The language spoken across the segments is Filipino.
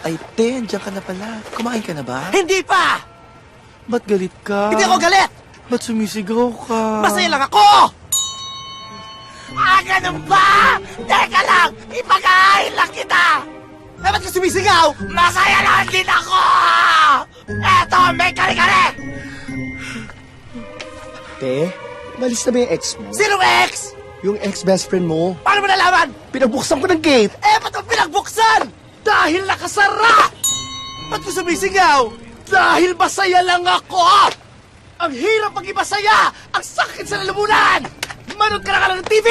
Ay, Ten, diyan ka na pala. Kumain ka na ba? Hindi pa! Ba't galit ka? Hindi ako galit! Ba't sumisigaw ka? Masaya lang ako! Ganun ba? Teka lang! Ipag-aahil lang kita! Eh, ba't ka sumisigaw? Masaya lang din ako! Eto, may kare-kare! Te, malis na ba yung ex mo? Sinong ex? Yung ex-best friend mo? Paano mo nalaman? Pinagbuksan ko ng gate! Eh, ba't mo pinagbuksan? Dahil nakasara! Ba't ko sumisigaw? Dahil masaya lang ako! Ang hirap maging masaya! Ang sakit sa lalamunan! Manood ka na ka lang ng TV!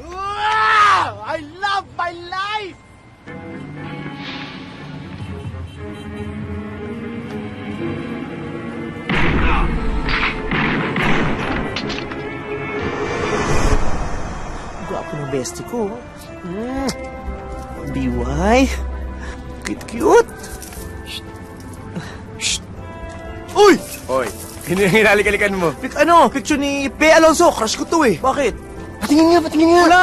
Wow! I love my life! Gwapo ng bestie ko. BY. Cute. Uy! Hoy, hinalik-halikan mo. Picture ni Pe Alonso. Crush ko to eh. Bakit? Patingin nga! Wala!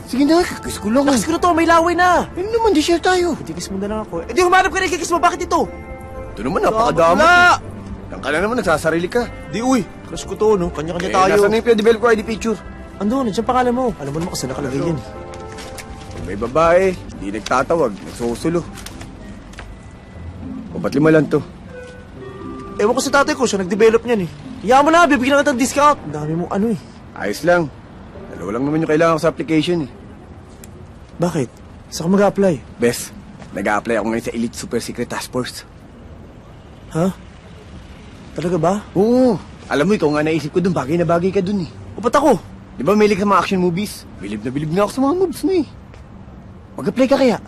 Sige na, kikiss ko lang. Lakas ko na to, may laway na. Yun naman, di share tayo. Tikiss mo na lang ako. Eh di humanap ka na ikikiss mo, bakit ito? Ito naman, napakadamot. Wala! Yan ka na naman, nagsasarili ka. Di uy, crush ko to no, kanya-kanya Eh, tayo. nasa na yung develop ko ID picture? Ando, nandiyan pangalan mo. Alam mo naman kasi nakalagay yan. Pag may babae, hindi nagtatawag, nagsusulo. O ba't lima lang to? Ewan ko sa tatay ko, siya nag-develop niyan eh. Kaya mo na, bibigyan na kita ng discount. Ang dami mong ano eh. Ayos lang. Dalawa lang naman yung kailangan ko sa application eh. Bakit? Saan ka mag-a-apply? Bes, nag-a-apply ako ngayon sa Elite Super Secret Task Force. Ha? Talaga ba? Oo. Alam mo, ikaw nga naisip ko dun, bagay na bagay ka dun eh. O ba't ako? Di ba mahilig sa mga action movies? Bilib na ako sa mga moves mo eh. Mag-apply ka kaya?